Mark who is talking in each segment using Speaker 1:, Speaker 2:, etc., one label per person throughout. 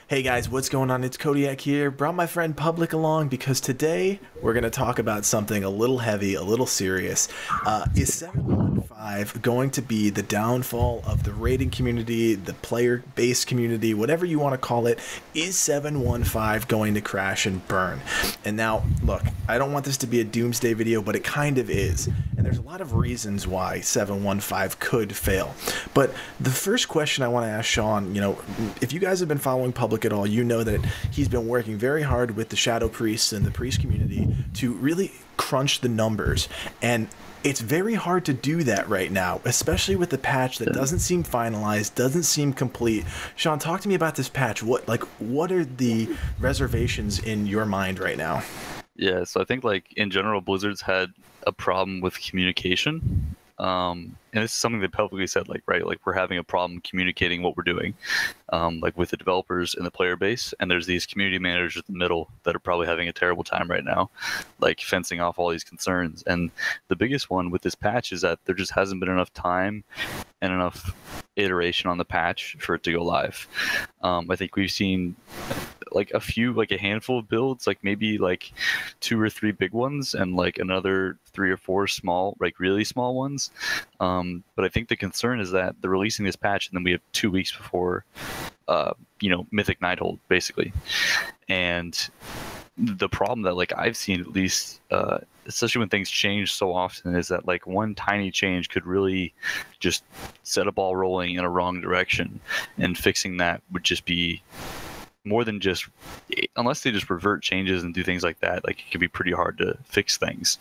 Speaker 1: Hey guys, what's going on? It's Codiak here. Brought my friend Public along because today we're going to talk about something a little heavy, a little serious. Is 715 going to be the downfall of the rating community, the player-based community, whatever you want to call it? Is 715 going to crash and burn? And now, look, I don't want this to be a doomsday video, but it kind of is. And there's a lot of reasons why 715 could fail. But the first question I want to ask Sean, if you guys have been following Public at all, you know that he's been working very hard with the Shadow Priests and the priest community to really crunch the numbers. And it's very hard to do that right now, especially with the patch that doesn't seem finalized, doesn't seem complete. Sean, talk to me about this patch. What are the reservations in your mind right now?
Speaker 2: Yeah, so I think in general, Blizzard's had a problem with communication. And this is something they publicly said, we're having a problem communicating what we're doing, with the developers and the player base. And there's these community managers in the middle that are probably having a terrible time right now, fencing off all these concerns. And the biggest one with this patch is that there just hasn't been enough time and enough iteration on the patch for it to go live. I think we've seen a handful of builds, maybe 2 or 3 big ones and another 3 or 4 small, really small ones. But I think the concern is that they're releasing this patch and then we have 2 weeks before, Mythic Nighthold, basically. And the problem that I've seen, at least, especially when things change so often, is that one tiny change could really just set a ball rolling in a wrong direction, and fixing that would just be more than just, unless they just revert changes and do things like that, it could be pretty hard to fix things.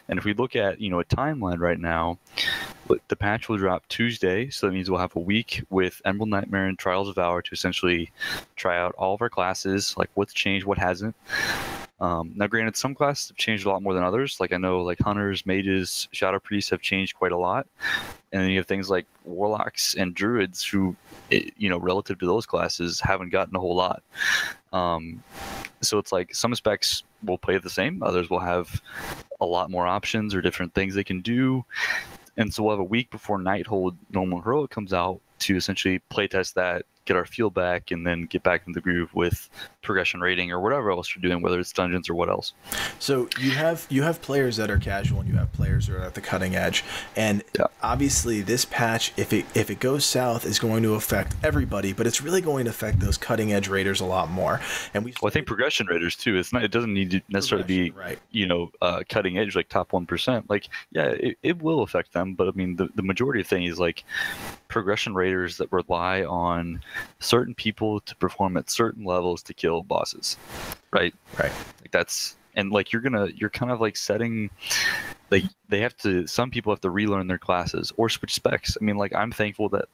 Speaker 2: And if we look at, a timeline right now, the patch will drop Tuesday, so that means we'll have a week with Emerald Nightmare and Trials of Valor to essentially try out all of our classes, what's changed, what hasn't. Now, granted, some classes have changed a lot more than others. I know, Hunters, Mages, Shadow Priests have changed quite a lot. And then you have things like Warlocks and Druids who, relative to those classes, haven't gotten a whole lot. So it's some specs will play the same. Others will have a lot more options or different things they can do. And so we'll have a week before Nighthold Normal Heroic comes out to essentially playtest that, get our feel back, and then get back in the groove with progression rating or whatever else you're doing, whether it's dungeons or what else.
Speaker 1: So you have players that are casual and you have players that are at the cutting edge, and obviously this patch, if it goes south, is going to affect everybody, but it's really going to affect those cutting edge raiders a lot more. And I
Speaker 2: think progression raiders too. It doesn't need to necessarily be right. Cutting edge top 1%. It will affect them, but I mean the majority of things progression raiders that rely on certain people to perform at certain levels to kill bosses, right? That's, and you're kind of setting, some people have to relearn their classes or switch specs. I mean, I'm thankful that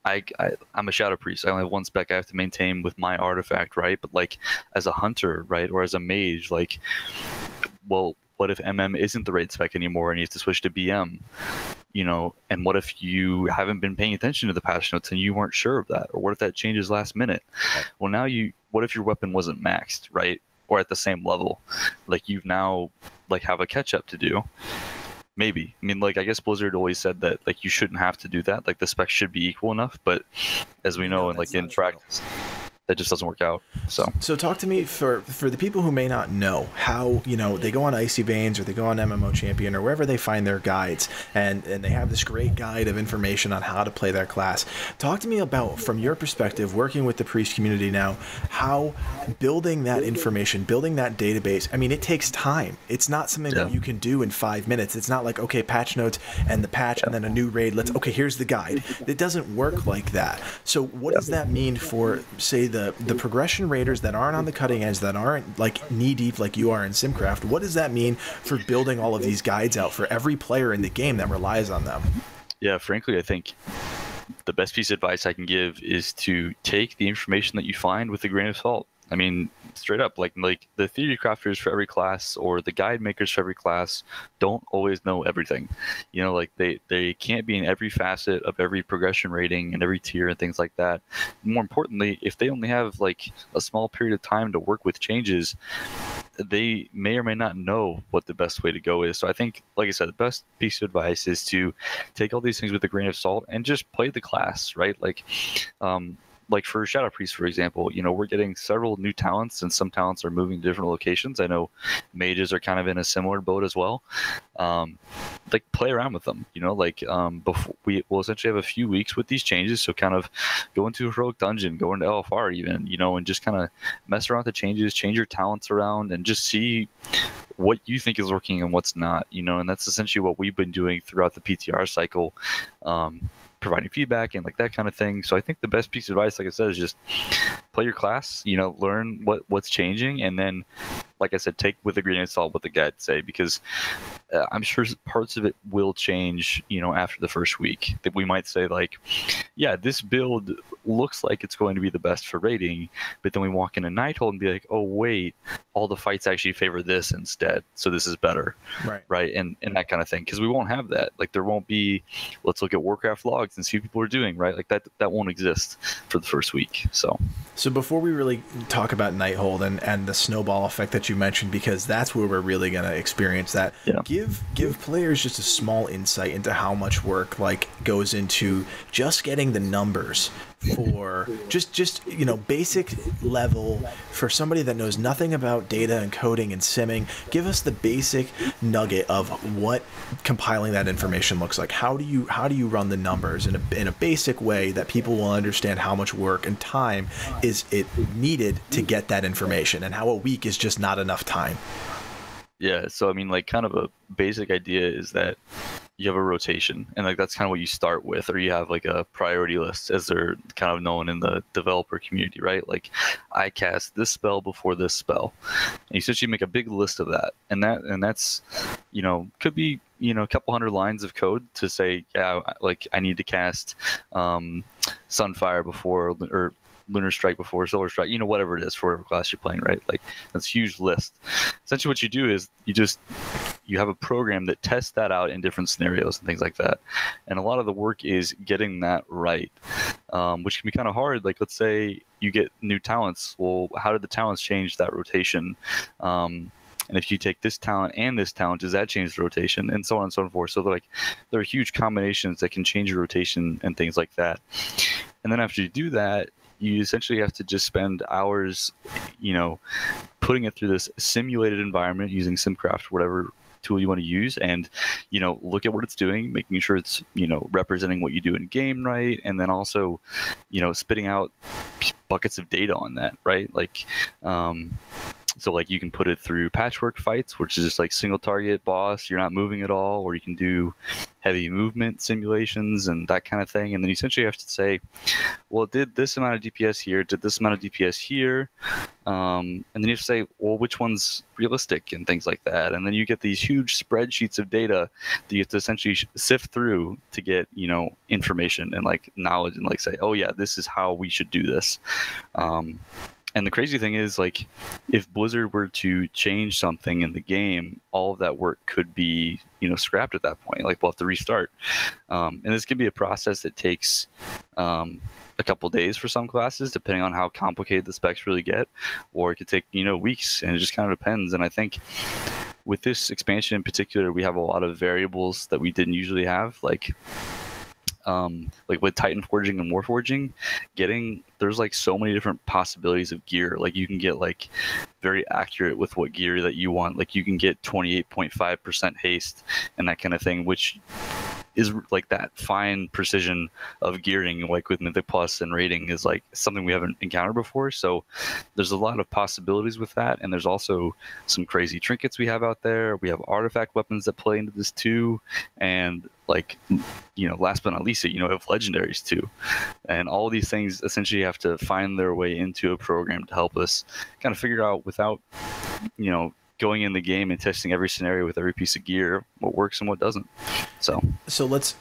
Speaker 2: I'm a Shadow Priest. I only have 1 spec I have to maintain with my artifact, right? But as a hunter, right, or as a mage, well, what if MM isn't the raid spec anymore and you have to switch to BM? And what if you haven't been paying attention to the patch notes and you weren't sure of that? Or what if that changes last minute? Right. Well, now what if your weapon wasn't maxed, right? Or at the same level? You've now, have a catch up to do. Maybe. I mean, I guess Blizzard always said that, you shouldn't have to do that. The specs should be equal enough. But as we know, in practice, that just doesn't work out. So
Speaker 1: talk to me for the people who may not know how, they go on Icy Veins or they go on MMO Champion or wherever they find their guides, and they have this great guide of information on how to play their class. Talk to me about, from your perspective, working with the priest community now, how building that information, building that database, I mean, it takes time. It's not something that you can do in 5 minutes. It's not okay, patch notes and the patch and then a new raid. Here's the guide. It doesn't work like that. So what does that mean for, say, the progression raiders that aren't on the cutting edge, that aren't knee deep like you are in Simcraft? What does that mean for building all of these guides out for every player in the game that relies on them?
Speaker 2: Yeah, frankly, I think the best piece of advice I can give is to take the information that you find with a grain of salt. I mean, straight up, the theory crafters for every class or the guide makers for every class don't always know everything. They can't be in every facet of every progression rating and every tier and things like that. More importantly, if they only have a small period of time to work with changes, they may or may not know what the best way to go is. So I think, like I said, the best piece of advice is to take all these things with a grain of salt and just play the class, right? like for Shadow Priest, for example, we're getting several new talents, and some talents are moving to different locations. I know mages are kind of in a similar boat as well. Like play around with them, before we'll essentially have a few weeks with these changes. So kind of go into a heroic dungeon, go into LFR even, and just kind of mess around with the changes, change your talents around, and just see what you think is working and what's not, and that's essentially what we've been doing throughout the PTR cycle, providing feedback and like that kind of thing. So I think the best piece of advice, like I said, is just play your class, learn what's changing, and then, like I said, take with a grain of salt what the guys say, because I'm sure parts of it will change, after the first week. That we might say like, yeah, this build looks like it's going to be the best for raiding, but then we walk in a Nighthold and be like, oh wait, all the fights actually favor this instead, so this is better, right, and that kind of thing, because we won't have that. Like there won't be, let's look at Warcraft logs and see what people are doing, right? Like that won't exist for the first week. So
Speaker 1: before we really talk about Nighthold and the snowball effect that you mentioned, because that's where we're really going to experience that, give players just a small insight into how much work like goes into just getting the numbers for just basic level for somebody that knows nothing about data and coding and simming. Give us the basic nugget of what compiling that information looks like. How do you run the numbers in a basic way that people will understand how much work and time is it needed to get that information, and how a week is just not enough time?
Speaker 2: Yeah, so I mean, like, kind of a basic idea is that you have a rotation, and like that's kind of what you start with, or you have like a priority list, as they're kind of known in the developer community, right? Like, I cast this spell before this spell, and you essentially make a big list of that, and that's could be a couple hundred lines of code to say, yeah, like I need to cast Sunfire before, or Lunar Strike before Solar Strike, whatever it is for whatever class you're playing, right? Like that's a huge list. Essentially what you do is you have a program that tests that out in different scenarios and things like that. And a lot of the work is getting that right, which can be kind of hard. Like, let's say you get new talents. Well, how did the talents change that rotation? And if you take this talent and this talent, does that change the rotation? And so on and so forth. So there are huge combinations that can change your rotation and things like that. And then after you do that, you essentially have to just spend hours, putting it through this simulated environment using SimCraft, whatever tool you want to use, and look at what it's doing, making sure it's representing what you do in game right, and then also spitting out buckets of data on that, right? Like so like you can put it through patchwork fights, which is just like single target boss, you're not moving at all, or you can do heavy movement simulations and that kind of thing. And then you essentially have to say, well, it did this amount of DPS here, did this amount of DPS here, and then you have to say, well, which one's realistic and things like that. And then you get these huge spreadsheets of data that you have to essentially sift through to get information and like knowledge, and like say, oh yeah, this is how we should do this. And the crazy thing is, like, if Blizzard were to change something in the game, all of that work could be, scrapped at that point. Like, we'll have to restart. And this can be a process that takes a couple days for some classes, depending on how complicated the specs really get, or it could take, weeks, and it just kind of depends. And I think with this expansion in particular, we have a lot of variables that we didn't usually have, like with Titan Forging and War Forging, there's like so many different possibilities of gear. Like you can get like very accurate with what gear that you want. Like you can get 28.5% haste and that kind of thing, which is like that fine precision of gearing, like with Mythic Plus and rating, is like something we haven't encountered before. So there's a lot of possibilities with that, and there's also some crazy trinkets we have out there. We have artifact weapons that play into this too, and like, last but not least, we have legendaries too, and all of these things essentially have to find their way into a program to help us kind of figure out, without going in the game and testing every scenario with every piece of gear, what works and what doesn't. So
Speaker 1: let's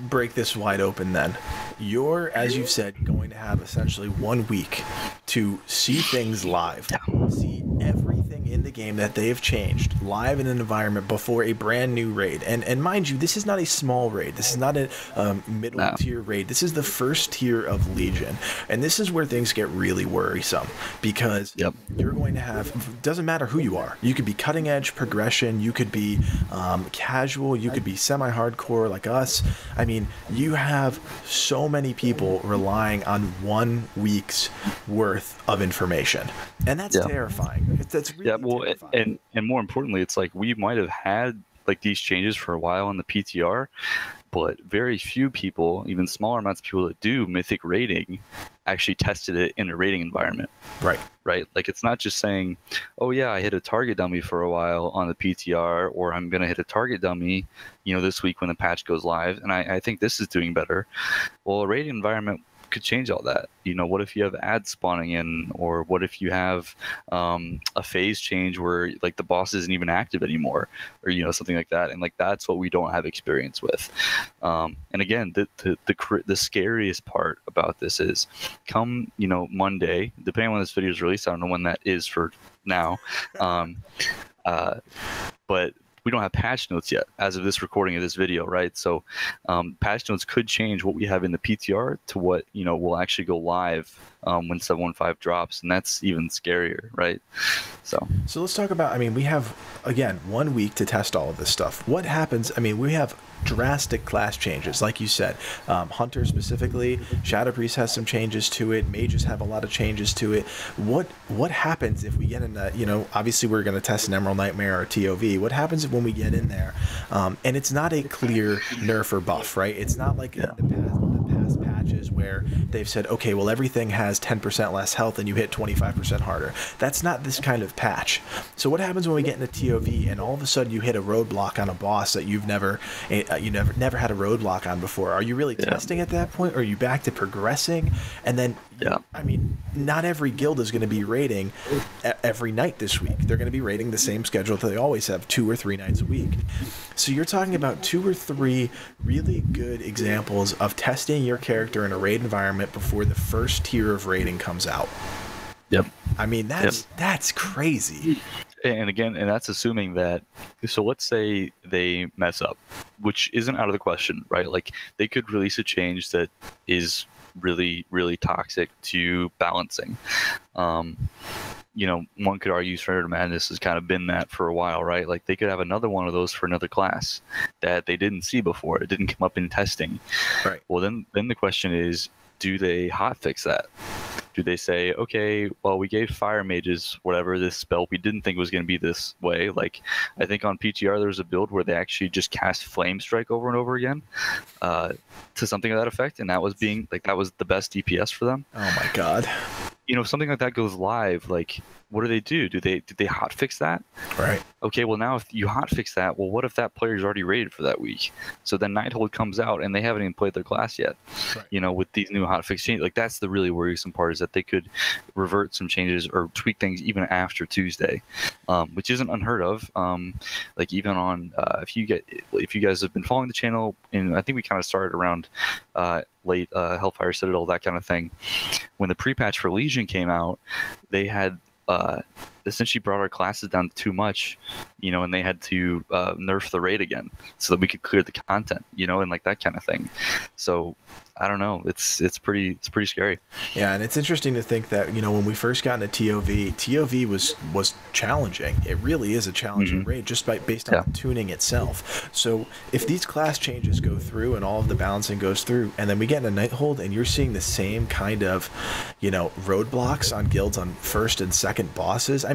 Speaker 1: break this wide open then. You're, as you've said, going to have essentially 1 week to see things live, see everything in the game that they have changed live in an environment before a brand new raid. And mind you, this is not a small raid. This is not a middle tier raid. This is the first tier of Legion. And this is where things get really worrisome, because you're going to have, doesn't matter who you are. You could be cutting edge progression. You could be casual. You could be semi-hardcore like us. I mean, you have so many people relying on 1 week's worth of information, and that's terrifying. That's really terrifying.
Speaker 2: And more importantly, it's like we might have had like these changes for a while on the PTR, but very few people, even smaller amounts of people that do Mythic rating, actually tested it in a rating environment. Right. Like, it's not just saying, oh yeah, I hit a target dummy for a while on the PTR, or I'm going to hit a target dummy, this week when the patch goes live, and I think this is doing better. Well, a rating environment could change all that. What if you have ads spawning in, or what if you have a phase change where like the boss isn't even active anymore, or something like that. And like, that's what we don't have experience with. And again, the scariest part about this is come Monday, depending on when this video is released, I don't know when that is for now, but we don't have patch notes yet as of this recording of this video, right? So patch notes could change what we have in the PTR to what will actually go live when 715 drops, and that's even scarier, right? So
Speaker 1: let's talk about, we have, again, 1 week to test all of this stuff. What happens? We have drastic class changes, like you said. Hunter specifically, Shadow Priest has some changes to it. Mages have a lot of changes to it. What happens if we get in that? Obviously we're going to test an Emerald Nightmare or TOV. What happens when we get in there? And it's not a clear nerf or buff, right? It's not like in the past patches where they've said, okay, well, everything has 10% less health and you hit 25% harder. That's not this kind of patch. So what happens when we get into TOV and all of a sudden you hit a roadblock on a boss that you've never had a roadblock on before? Are you really testing at that point, or are you back to progressing? And then not every guild is going to be raiding every night this week. They're going to be raiding the same schedule that they always have, 2 or 3 nights a week. So you're talking about 2 or 3 really good examples of testing your character in a raid environment before the first tier of raiding comes out. That's crazy.
Speaker 2: And again, that's assuming that, so let's say they mess up, which isn't out of the question, right? Like, they could release a change that is really, really toxic to balancing. One could argue Surrender to Madness has kind of been that for a while, right? Like, they could have another one of those for another class that they didn't see before. It didn't come up in testing.
Speaker 1: Right.
Speaker 2: Well, then the question is, do they hotfix that? Do they say, okay, well, we gave fire mages whatever this spell we didn't think was going to be this way? Like, I think on PTR there was a build where they actually just cast Flame Strike over and over again to something of that effect, and that was that was the best DPS for them.
Speaker 1: Oh my god.
Speaker 2: If something like that goes live, like, what do? Do they hotfix that?
Speaker 1: Right.
Speaker 2: Okay, well, now if you hotfix that, well, what if that player's already rated for that week? So then Nighthold comes out and they haven't even played their class yet. Right. With these new hotfix changes, like, that's the really worrisome part, is that they could revert some changes or tweak things even after Tuesday, which isn't unheard of. Like, even on if you guys have been following the channel, and I think we kind of started around late Hellfire Citadel, that kind of thing. When the pre-patch for Legion came out, they had essentially brought our classes down too much, and they had to nerf the raid again so that we could clear the content, and like that kind of thing. So I don't know. It's pretty scary.
Speaker 1: Yeah, and it's interesting to think that when we first got into TOV was challenging. It really is a challenging raid just based on the tuning itself. So if these class changes go through and all of the balancing goes through, and then we get into Nighthold and you're seeing the same kind of roadblocks on guilds on first and second bosses.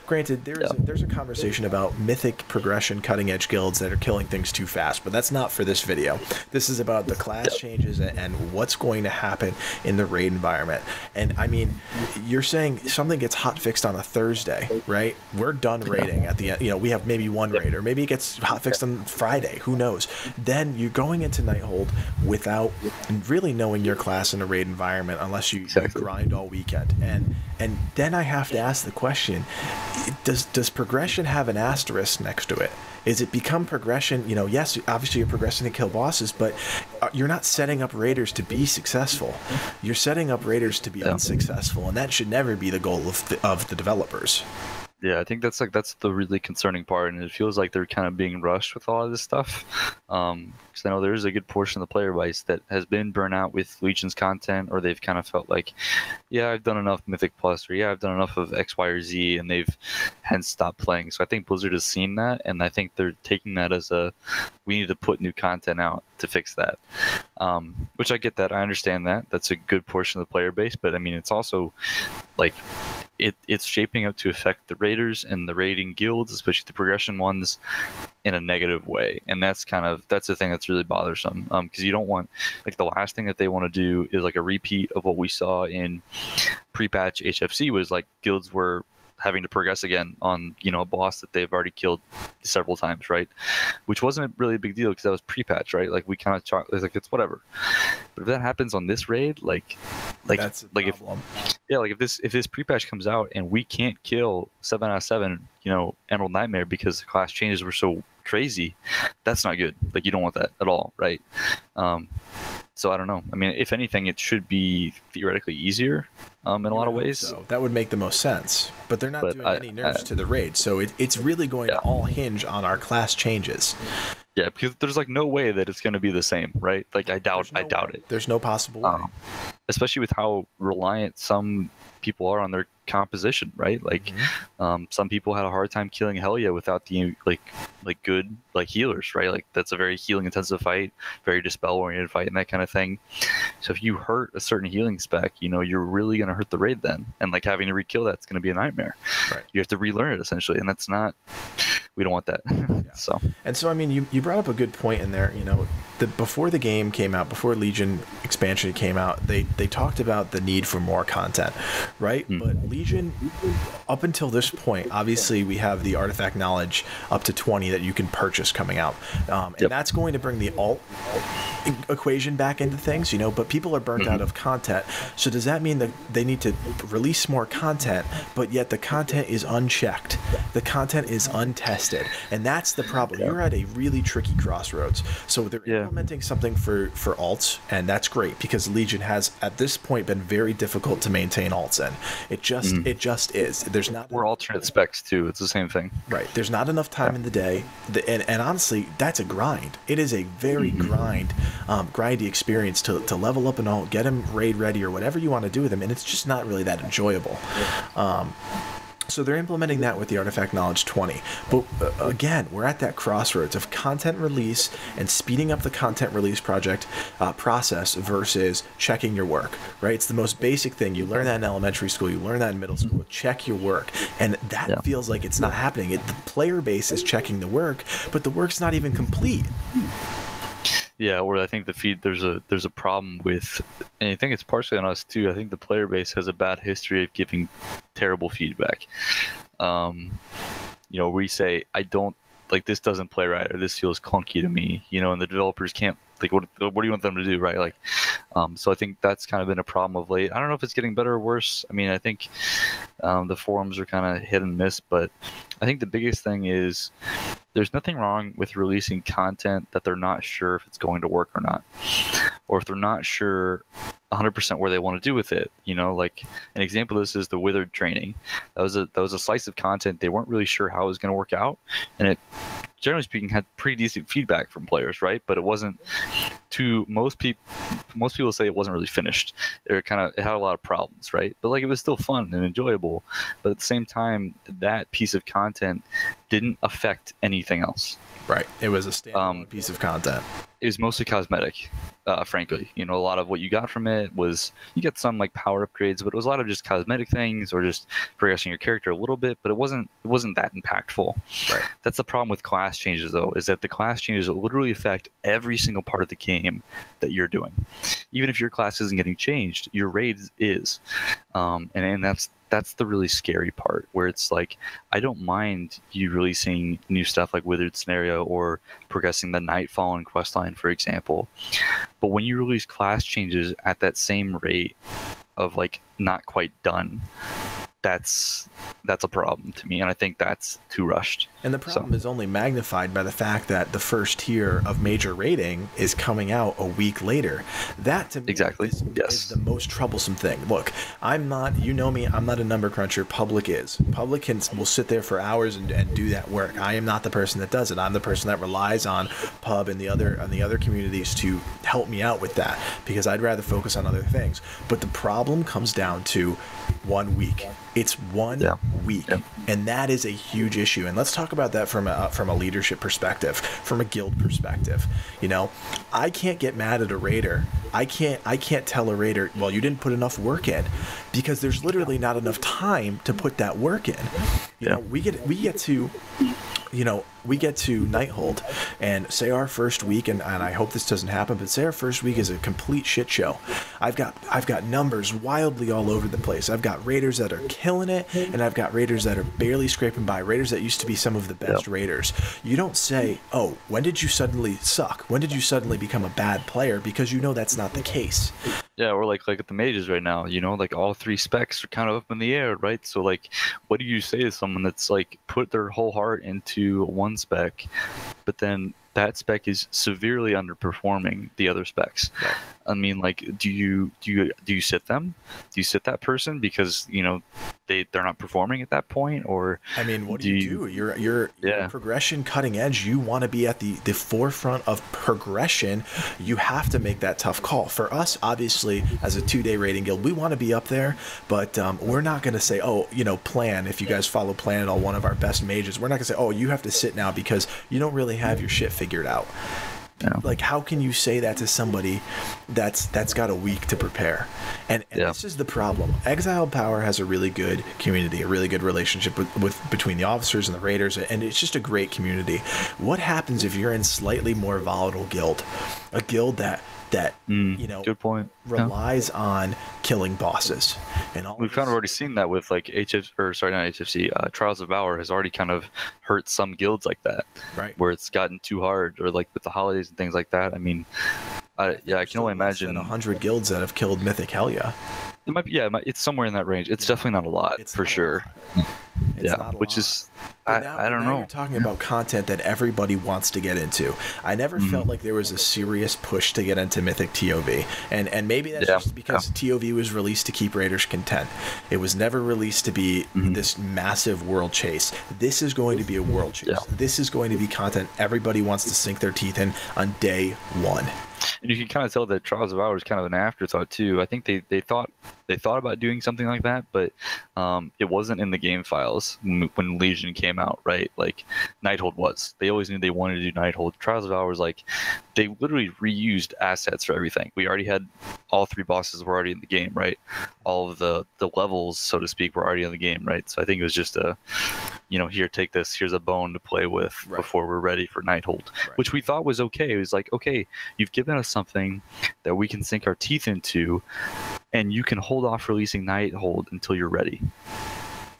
Speaker 1: Granted, there's a conversation about Mythic progression cutting edge guilds that are killing things too fast, but that's not for this video. This is about the class changes and what's going to happen in the raid environment. And you're saying something gets hotfixed on a Thursday, right? We're done raiding at the end. We have maybe one raid, or maybe it gets hotfixed on Friday. Who knows? Then you're going into Nighthold without really knowing your class in a raid environment, unless you grind all weekend. And then I have to ask the question: Does progression have an asterisk next to it? Is it become progression? Yes, obviously you're progressing to kill bosses, but you're not setting up raiders to be successful. You're setting up raiders to be unsuccessful, and that should never be the goal of the developers.
Speaker 2: Yeah, I think that's the really concerning part, and it feels like they're kind of being rushed with all of this stuff. Because I know there's a good portion of the player base that has been burnt out with Legion's content, or they've kind of felt like, yeah, I've done enough Mythic Plus, or yeah, I've done enough of X, Y, or Z, and they've hence stopped playing. So I think Blizzard has seen that, and I think they're taking that as we need to put new content out to fix that. Which I get that, I understand that. That's a good portion of the player base, but I mean, it's also like it's shaping up to affect the raiders and the raiding guilds, especially the progression ones, in a negative way. And that's the thing that's really bothersome, because you don't want, like, the last thing that they want to do is like a repeat of what we saw in pre-patch HFC, was like guilds were having to progress again on, you know, a boss that they've already killed several times, right? Which wasn't really a big deal because that was pre-patch, right? Like, we kind of like, it's whatever. But if that happens on this raid, like
Speaker 1: That's a problem.
Speaker 2: if this pre-patch comes out and we can't kill 7 out of 7, you know, Emerald Nightmare because the class changes were so crazy, that's not good. Like, you don't want that at all, right? So I don't know. I mean, if anything, it should be theoretically easier in a lot of ways.
Speaker 1: So that would make the most sense. But they're not doing any nerfs to the raid, so it's really going to all hinge on our class changes.
Speaker 2: Yeah, because there's like no way that it's going to be the same, right? Like, I doubt it.
Speaker 1: There's no possible way.
Speaker 2: Especially with how reliant some people are on their composition, right? Like, some people had a hard time killing Helya without the like good like healers, right? Like, that's a very healing intensive fight, very dispel oriented fight, and that kind of thing. So if you hurt a certain healing spec, you know, you're really going to hurt the raid then, and like having to re-kill that's going to be a nightmare. Right. You have to relearn it essentially, and that's not. We don't want that. Yeah.
Speaker 1: So I mean, you brought up a good point in there. You know, before the game came out, before Legion expansion came out, they talked about the need for more content, right? But Legion, up until this point, obviously we have the artifact knowledge up to 20 that you can purchase coming out, and that's going to bring the alt equation back into things, you know. But people are burnt out of content. So does that mean that they need to release more content, but yet the content is unchecked, the content is untested, and that's the problem. You're at a really tricky crossroads. So they're implementing something for alts, and that's great because Legion has at this point been very difficult to maintain alts in. It just is. There's not.
Speaker 2: We're alternate specs too. It's the same thing.
Speaker 1: Right. There's not enough time in the day, and honestly, that's a grind. It is a very grindy experience to level up an alt, get him raid ready, or whatever you want to do with him, and it's just not really that enjoyable. So they're implementing that with the Artifact Knowledge 20. But again, we're at that crossroads of content release and speeding up the content release project process versus checking your work, right? It's the most basic thing. You learn that in elementary school. You learn that in middle school. Check your work. And that feels like it's not happening. The player base is checking the work, but the work's not even complete.
Speaker 2: Yeah, or I think there's a problem with, and I think it's partially on us too. I think the player base has a bad history of giving terrible feedback. You know, we say, I don't like this, doesn't play right, or this feels clunky to me, you know, and the developers can't, like, what do you want them to do, right? Like, so I think that's kind of been a problem of late. I don't know if it's getting better or worse. I mean, I think the forums are kind of hit and miss, but I think the biggest thing is there's nothing wrong with releasing content that they're not sure if it's going to work or not, or if they're not sure 100% where they want to do with it. You know, like an example of this is the Withered training. That was a slice of content they weren't really sure how it was going to work out, and it, generally speaking, had pretty decent feedback from players, right? But it wasn't to most people say it wasn't really finished. It had a lot of problems, right? But like, it was still fun and enjoyable. But at the same time, that piece of content didn't affect anything else.
Speaker 1: Right. It was a standalone piece of content.
Speaker 2: It was mostly cosmetic, frankly. You know, a lot of what you got from it was, you get some like power upgrades, but it was a lot of just cosmetic things or just progressing your character a little bit, but it wasn't that impactful. Right. That's the problem with class changes, though, is that the class changes literally affect every single part of the game that you're doing. Even if your class isn't getting changed, your raid is. And that's the really scary part, where it's like, I don't mind you releasing new stuff like Withered Scenario or progressing the Nightfallen questline, for example. But when you release class changes at that same rate of like not quite done, that's a problem to me, and I think that's too rushed.
Speaker 1: And the problem is only magnified by the fact that the first tier of major rating is coming out a week later. That to me is the most troublesome thing. Look, I'm not, you know me, I'm not a number cruncher. Publik is. Public will sit there for hours and do that work. I am not the person that does it. I'm the person that relies on Pub and the other communities to help me out with that, because I'd rather focus on other things. But the problem comes down to 1 week. It's 1 week, and that is a huge issue. And let's talk about that from a leadership perspective, from a guild perspective. You know, I can't get mad at a raider. I can't tell a raider, well, you didn't put enough work in, because there's literally not enough time to put that work in. You know, we get to Nighthold, and say our first week, and I hope this doesn't happen, but say our first week is a complete shit show. I've got numbers wildly all over the place. I've got raiders that are killing it, and I've got raiders that are barely scraping by. Raiders that used to be some of the best raiders. You don't say, oh, when did you suddenly suck? When did you suddenly become a bad player? Because you know that's not the case.
Speaker 2: Yeah, or like at the mages right now, you know, like all 3 specs are kind of up in the air, right? So like, what do you say to someone that's like put their whole heart into one spec, but then that spec is severely underperforming the other specs? Right. I mean, like, do you sit them? Do you sit that person because, you know, they're not performing at that point? Or
Speaker 1: I mean, what do you do? You're progression cutting edge. You want to be at the forefront of progression. You have to make that tough call. For us, obviously, as a 2-day raiding guild, we want to be up there, but we're not going to say, oh, you know, Plan, if you guys follow Plan at all, one of our best mages, we're not going to say, oh, you have to sit now because you don't really have your shit figured out. Yeah. Like, how can you say that to somebody that's got a week to prepare? And this is the problem. Exiled Power has a really good community, a really good relationship with between the officers and the raiders, and it's just a great community. What happens if you're in slightly more volatile guild, a guild that you know,
Speaker 2: good point,
Speaker 1: relies on killing bosses? And all
Speaker 2: we've kind of already seen that with like Trials of Valor has already kind of hurt some guilds like that,
Speaker 1: right?
Speaker 2: Where it's gotten too hard, or like with the holidays and things like that. I mean, I can only imagine
Speaker 1: 100 guilds that have killed Mythic Hell.
Speaker 2: It might be, it's somewhere in that range. It's definitely not a lot, for sure. Which is, I don't know.
Speaker 1: You're talking about content that everybody wants to get into. I never felt like there was a serious push to get into Mythic TOV, and maybe that's just because TOV was released to keep raiders content. It was never released to be this massive world chase. This is going to be a world chase. This is going to be content everybody wants to sink their teeth in on day 1.
Speaker 2: And you can kind of tell that Trials of Valor is kind of an afterthought too. I think they thought about doing something like that, but it wasn't in the game files when Legion came out, right? Like Nighthold was. They always knew they wanted to do Nighthold. Trials of Valor was like, they literally reused assets for everything. We already had all 3 bosses were already in the game, right? All of the levels, so to speak, were already in the game, right? So I think it was just a, you know, here, take this. Here's a bone to play with before we're ready for Nighthold, which we thought was okay. It was like, okay, you've given us something that we can sink our teeth into, and you can hold off releasing Nighthold until you're ready.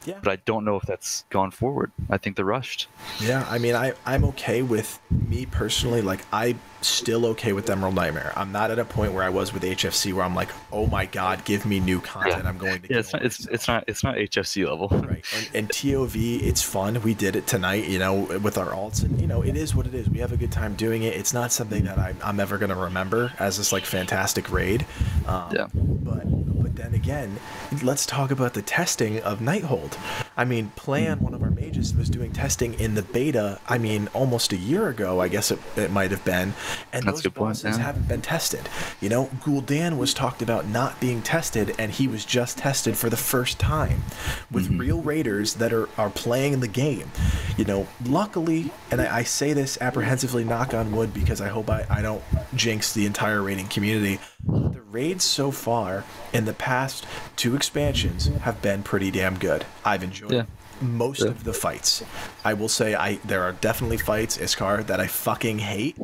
Speaker 2: Yeah. But I don't know if that's gone forward. I think they're rushed.
Speaker 1: Yeah, I mean, I'm okay with, me personally, like, I'm still okay with Emerald Nightmare. I'm not at a point where I was with HFC where I'm like, oh my god, give me new content. I'm going to kill
Speaker 2: it's not HFC level.
Speaker 1: Right. And TOV, it's fun. We did it tonight, you know, with our alts, and you know, it is what it is. We have a good time doing it. It's not something that I'm ever going to remember as this like fantastic raid. But then again, let's talk about the testing of Nighthold. I mean, Plan, one of our mages, was doing testing in the beta, I mean, almost a year ago, I guess it might have been, and those bosses haven't been tested. You know, Gul'dan was talked about not being tested, and he was just tested for the first time with real raiders that are playing the game. You know, luckily, and I say this apprehensively, knock on wood, because I hope I don't jinx the entire raiding community, the raids so far in the past 2 expansions have been pretty damn good. I've enjoyed most of the fights. I will say there are definitely fights, Iskar, that I fucking hate,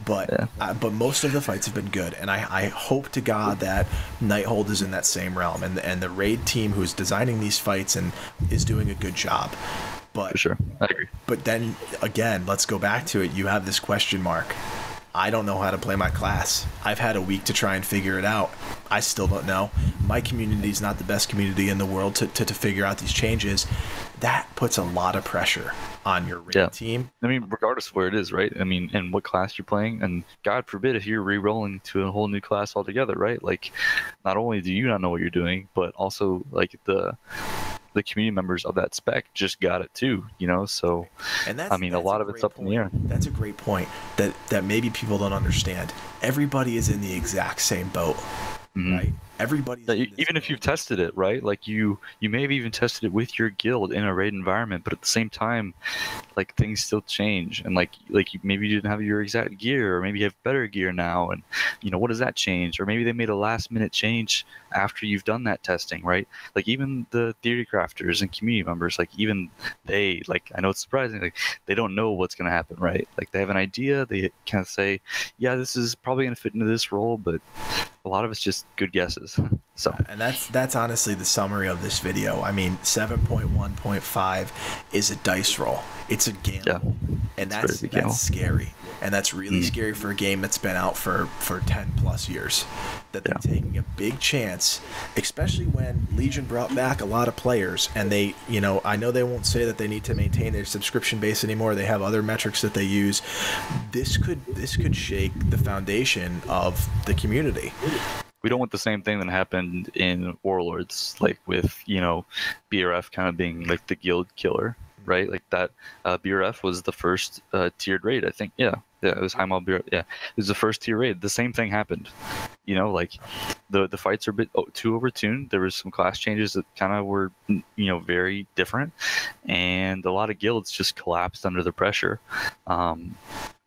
Speaker 1: but most of the fights have been good, and I hope to God that Nighthold is in that same realm, and the raid team who's designing these fights and is doing a good job. But
Speaker 2: for sure, I agree.
Speaker 1: But then again, let's go back to it. You have this question mark. I don't know how to play my class. I've had a week to try and figure it out. I still don't know. My community is not the best community in the world to figure out these changes. That puts a lot of pressure on your raid team.
Speaker 2: I mean, regardless of where it is, right? I mean, and what class you're playing, and God forbid if you're re-rolling to a whole new class altogether, right? Like, not only do you not know what you're doing, but also like the community members of that spec just got it too, you know. So
Speaker 1: and
Speaker 2: I mean, a lot of it's up in the air.
Speaker 1: That's a great point that maybe people don't understand. Everybody is in the exact same boat, right? Everybody,
Speaker 2: even if you've tested it, right? Like you may have even tested it with your guild in a raid environment, but at the same time, like things still change, and like maybe you didn't have your exact gear, or maybe you have better gear now, and you know, what does that change? Or maybe they made a last minute change after you've done that testing, right? Like even the theory crafters and community members, like even they, like, I know it's surprising, like they don't know what's going to happen, right? Like they have an idea, they kind of say, yeah, this is probably going to fit into this role, but a lot of it's just good guesses. So,
Speaker 1: and that's honestly the summary of this video. I mean, 7.1.5 is a dice roll. It's a gamble, and that's scary, and that's really scary for a game that's been out for 10 plus years. That they're taking a big chance, especially when Legion brought back a lot of players, and they, you know, I know they won't say that they need to maintain their subscription base anymore. They have other metrics that they use. This could shake the foundation of the community.
Speaker 2: We don't want the same thing that happened in Warlords, like with, you know, BRF kind of being like the guild killer, right? Like that BRF was the first tiered raid, I think. Yeah, it was Heimal BRF. Yeah, it was the first tier raid. The same thing happened. You know, like the fights are a bit too overtuned. There was some class changes that kind of were, you know, very different, and a lot of guilds just collapsed under the pressure.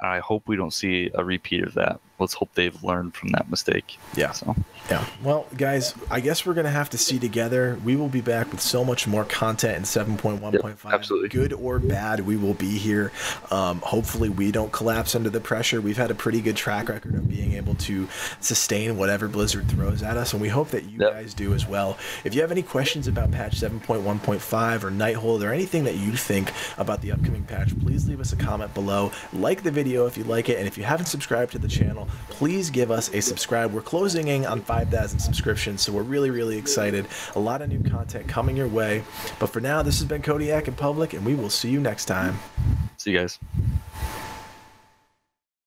Speaker 2: I hope we don't see a repeat of that. Let's hope they've learned from that mistake.
Speaker 1: Yeah.
Speaker 2: So.
Speaker 1: Yeah. Well, guys, I guess we're going to have to see together. We will be back with so much more content in 7.1.5.
Speaker 2: Yep, absolutely.
Speaker 1: Good or bad, we will be here. Hopefully we don't collapse under the pressure. We've had a pretty good track record of being able to sustain whatever Blizzard throws at us, and we hope that you guys do as well. If you have any questions about patch 7.1.5 or Nighthold or anything that you think about the upcoming patch, please leave us a comment below. Like the video if you like it, and if you haven't subscribed to the channel, please give us a subscribe. We're closing in on 5,000 subscriptions, so we're really excited. A lot of new content coming your way. But for now, this has been Codiak and Publik, and we will see you next time.
Speaker 2: See you guys.